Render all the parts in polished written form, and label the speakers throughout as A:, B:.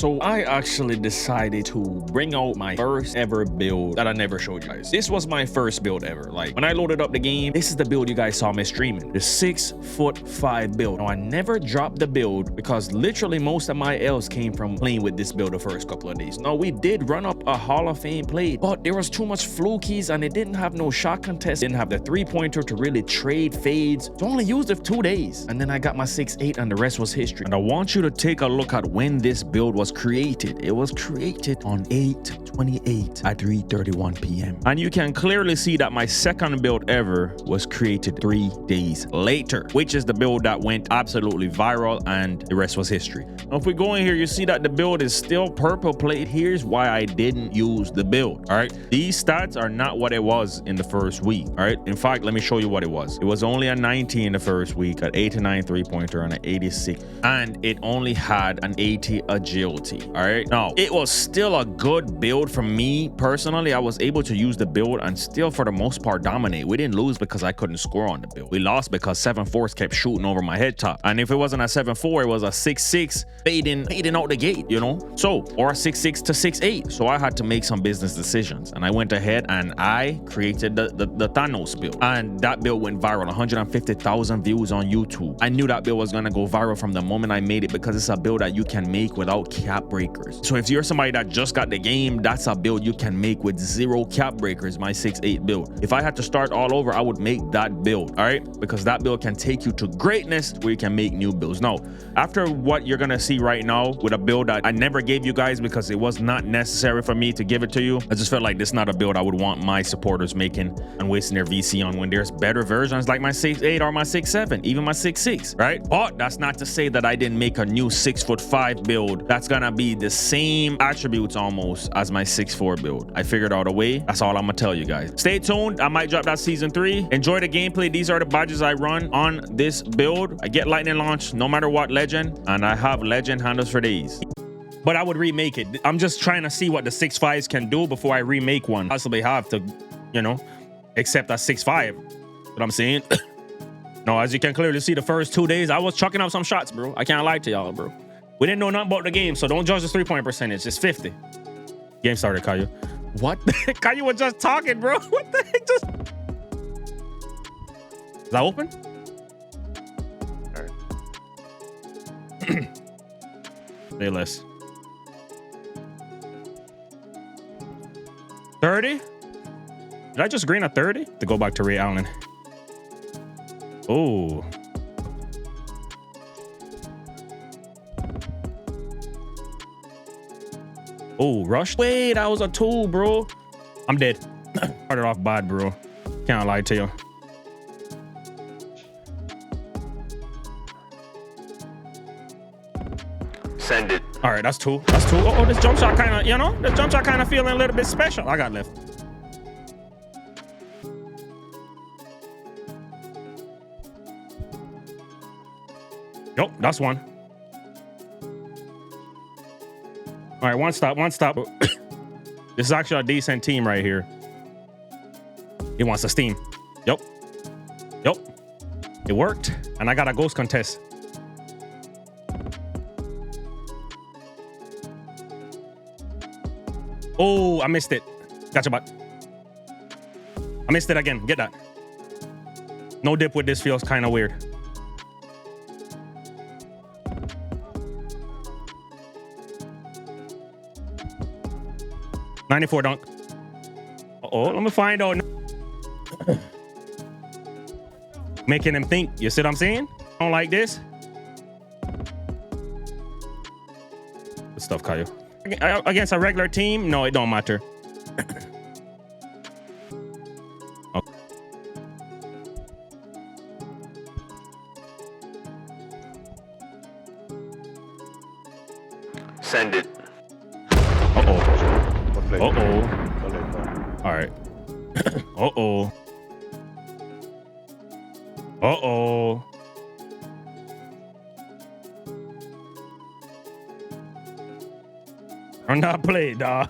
A: So I actually decided to bring out my first ever build that I never showed you guys. This was my first build ever. Like when I loaded up the game, this is the build you guys saw me streaming. The 6'5" build. Now I never dropped the build because literally most of my L's came from playing with this build the first couple of days. Now we did run up a Hall of Fame play, but there was too much flukies and it didn't have no shot contest. Didn't have the 3-pointer to really trade fades. So I only used it 2 days. And then I got my 6'8" and the rest was history. And I want you to take a look at when this build was created. It was created on 8/28 at 3:31 p.m. And you can clearly see that my second build ever was created 3 days later, which is the build that went absolutely viral and the rest was history. Now, if we go in here, you see that the build is still purple plate. Here's why I didn't use the build. All right. These stats are not what it was in the first week. All right. In fact, let me show you what it was. It was only a 90 in the first week, an 89 3-pointer, and an 86. And it only had an 80 agility. All right, now it was still a good build for me personally. I was able to use the build and still for the most part dominate. We didn't lose because I couldn't score on the build. We lost because 7-4s kept shooting over my head top, and if it wasn't a 7-4, it was a 6-6 fading out the gate, you know, so, or a 6-6 to 6-8. So I had to make some business decisions, and I went ahead and I created the Thanos build, and that build went viral. 150,000 views on YouTube. I knew that build was gonna go viral from the moment I made it because it's a build that you can make without cap breakers. So if you're somebody that just got the game, that's a build you can make with 0 cap breakers. My 6'8" build. If I had to start all over, I would make that build. All right, because that build can take you to greatness where you can make new builds. Now, after what you're gonna see right now with a build that I never gave you guys because it was not necessary for me to give it to you, I just felt like this is not a build I would want my supporters making and wasting their VC on when there's better versions like my 6'8" or my 6'7", even my 6'6", right? But that's not to say that I didn't make a new 6'5" build that's gonna be the same attributes almost as my 6'4" build. I figured out a way. That's all I'm gonna tell you guys. Stay tuned. I might drop that season 3. Enjoy the gameplay. These are the badges I run on this build. I get lightning launch no matter what legend, and I have legend handles for these. But I would remake it. I'm just trying to see what the 6'5s can do before I remake one. Possibly have to, you know, accept that 6'5". What I'm saying. No, as you can clearly see, the first 2 days I was chucking up some shots, bro. I can't lie to y'all, bro. We didn't know nothing about the game, so don't judge the 3-point percentage. It's 50. Game started, Caillou. What the heck? Caillou was just talking, bro. What the heck? Just... Is that open? All right. Say less. 30? Did I just green a 30? To go back to Ray Allen. Oh. Oh, rush. Wait, that was a 2, bro. I'm dead. Started off bad, bro. Can't lie to you.
B: Send it.
A: All right, that's 2. That's 2. Oh, this jump shot kind of, you know, this jump shot kind of feeling a little bit special. I got left. Yup, that's 1. All right, one stop. This is actually a decent team right here. He wants to steam. Yup. It worked. And I got a ghost contest. Oh, I missed it. Gotcha, bot. I missed it again. Get that. No dip with this feels kind of weird. '94 dunk. Uh-oh, let me find out. Making him think. You see what I'm saying? Don't like this. Good stuff, Caillou. Against a regular team, no, it don't matter. Oh.
B: Send it.
A: Uh-oh. All right. Uh-oh. Run that play, dog.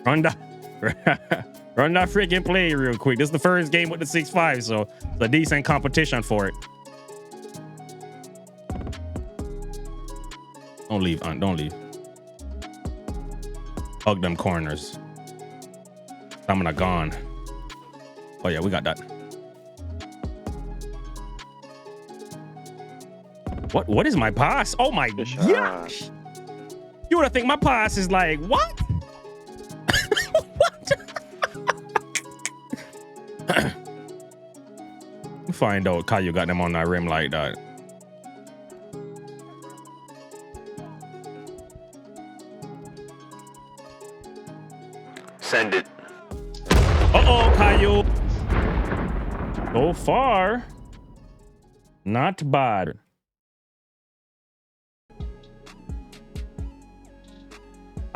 A: Run that freaking play real quick. This is the first game with the 6'5", so it's a decent competition for it. Don't leave, Aunt. Don't leave. Hug them corners. Stamina gone. Oh yeah, we got that. What is my pass? Oh my gosh. You would have think my pass is like, what? What? Find out Caillou got them on that rim like that.
B: Send it.
A: Uh-oh, Caillou. So far, not bad.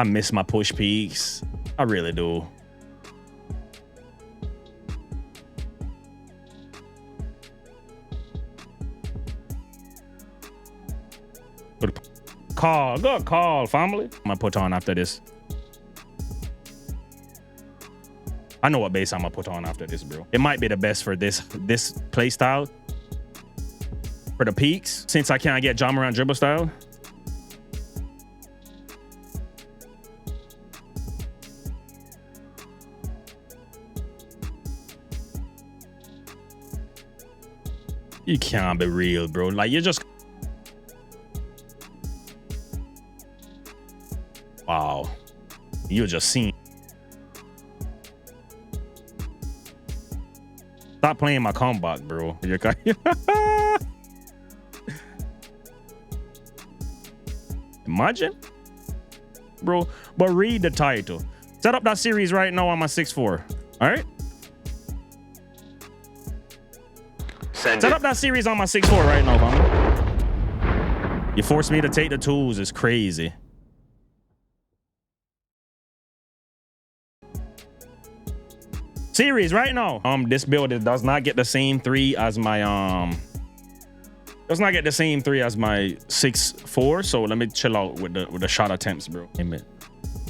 A: I miss my push peaks. I really do. Good call. Good call, family. I'm gonna put on after this. I know what base I'm gonna put on after this, bro. It might be the best for this play style. For the peaks, since I can't get John Moran dribble style. You can't be real, bro. Like, you just... Wow. You just seen... Stop playing my comeback, bro. Imagine. Bro, but read the title. Set up that series right now on my 6-4. All right? Set up that series on my 6-4 right now, man. You forced me to take the tools. It's crazy. Series right now. This build does not get the same 3 as my does not get the same 3 as my 6-4. So let me chill out with the shot attempts, bro. Amen.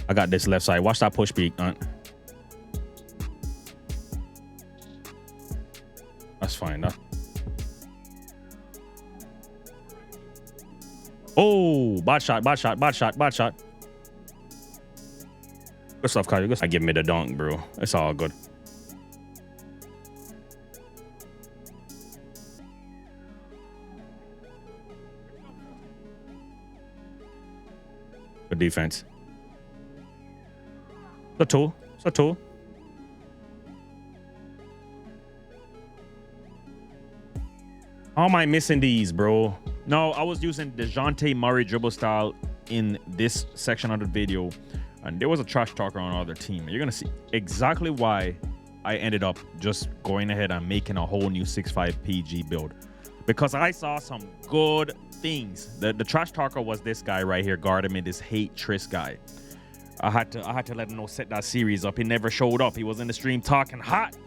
A: I got this left side. Watch that push peek, aunt. That's fine. Oh, bad shot, bad shot, bad shot, bad shot. Good stuff, Kyle. I give me the dunk, bro. It's all good. Good defense. It's a tool. It's a tool. How am I missing these, bro? No, I was using DeJounte Murray dribble style in this section of the video, and there was a trash talker on our other team. And you're gonna see exactly why I ended up just going ahead and making a whole new 6'5" PG build, because I saw some good things. The trash talker was this guy right here, guarding me, this hate Tris guy. I had to let him know, set that series up. He never showed up. He was in the stream talking hot.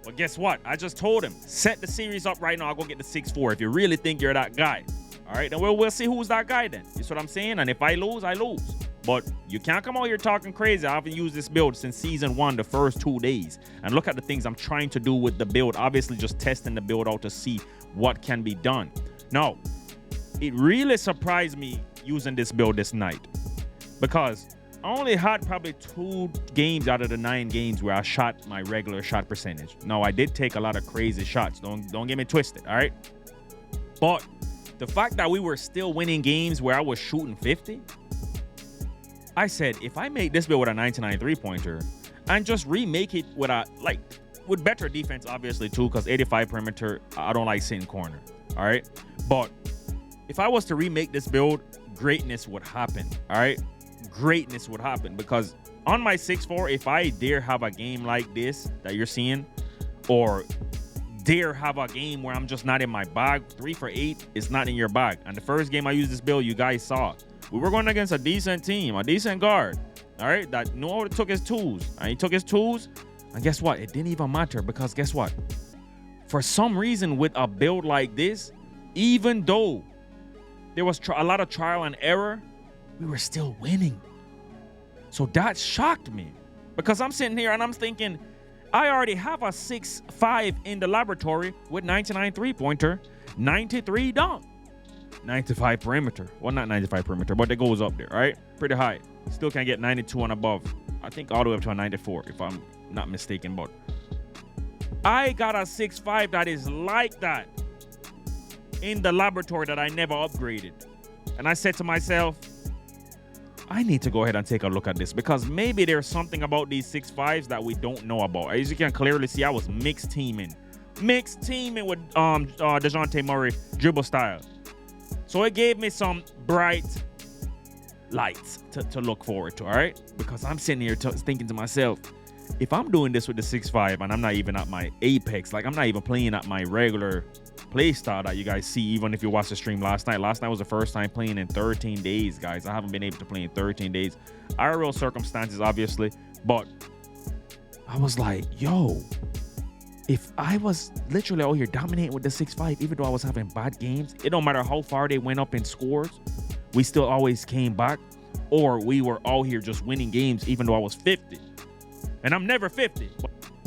A: But guess what? I just told him, set the series up right now. I'll go get the 6'4" if you really think you're that guy. All right, then we'll see who's that guy then. You see what I'm saying? And if I lose, I lose. But you can't come out here talking crazy. I haven't used this build since season 1, the first 2 days. And look at the things I'm trying to do with the build. Obviously, just testing the build out to see what can be done. Now, it really surprised me using this build this night, because I only had probably 2 games out of the 9 games where I shot my regular shot percentage. No, I did take a lot of crazy shots. Don't get me twisted, all right? But the fact that we were still winning games where I was shooting 50, I said, if I make this build with a 99 3-pointer and just remake it with with better defense, obviously, too, because 85 perimeter, I don't like sitting corner, all right? But if I was to remake this build, greatness would happen, all right? Greatness would happen, because on my 6'4", if I dare have a game like this that you're seeing, or dare have a game where I'm just not in my bag, 3 for 8 is not in your bag. And the first game I used this build, you guys saw, we were going against a decent team, a decent guard, all right, that took his tools, and he took his tools, and guess what? It didn't even matter, because guess what? For some reason, with a build like this, even though there was a lot of trial and error, we were still winning. So that shocked me, because I'm sitting here and I'm thinking, I already have a 6'5" in the laboratory with 99 3-pointer, 93 dunk. 95 perimeter. Well, not 95 perimeter, but it goes up there, right? Pretty high. Still can't get 92 and above. I think all the way up to a 94, if I'm not mistaken. But I got a 6'5" that is like that in the laboratory that I never upgraded. And I said to myself, I need to go ahead and take a look at this because maybe there's something about these 6'5s that we don't know about. As you can clearly see, I was mixed teaming with DeJounte Murray dribble style. So it gave me some bright lights to look forward to, all right? Because I'm sitting here thinking to myself, if I'm doing this with the 6'5 and I'm not even at my apex, like I'm not even playing at my regular play style that you guys see, even if you watched the stream last night. Last night was the first time playing in 13 days, guys. I haven't been able to play in 13 days. IRL circumstances, obviously, but I was like, yo, if I was literally out here dominating with the 6'5, even though I was having bad games, it don't matter how far they went up in scores, we still always came back, or we were out here just winning games, even though I was 50. And I'm never 50.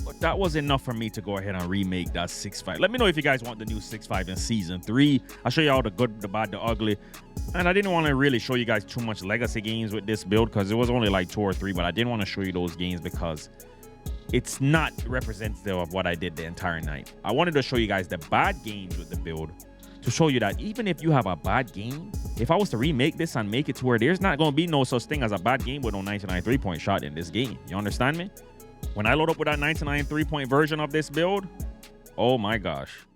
A: But that was enough for me to go ahead and remake that 6'5. Let me know if you guys want the new 6'5 in season 3. I'll show you all the good, the bad, the ugly. And I didn't want to really show you guys too much legacy games with this build because it was only like 2 or 3, but I didn't want to show you those games because it's not representative of what I did the entire night. I wanted to show you guys the bad games with the build to show you that even if you have a bad game, if I was to remake this and make it to where there's not going to be no such thing as a bad game with no 99 3-point shot in this game. You understand me? When I load up with that 99 3-point version of this build, oh my gosh.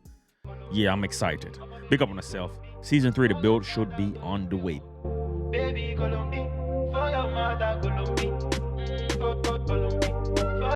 A: Yeah, I'm excited. Big up on myself. Season 3, the build should be on the way. Baby,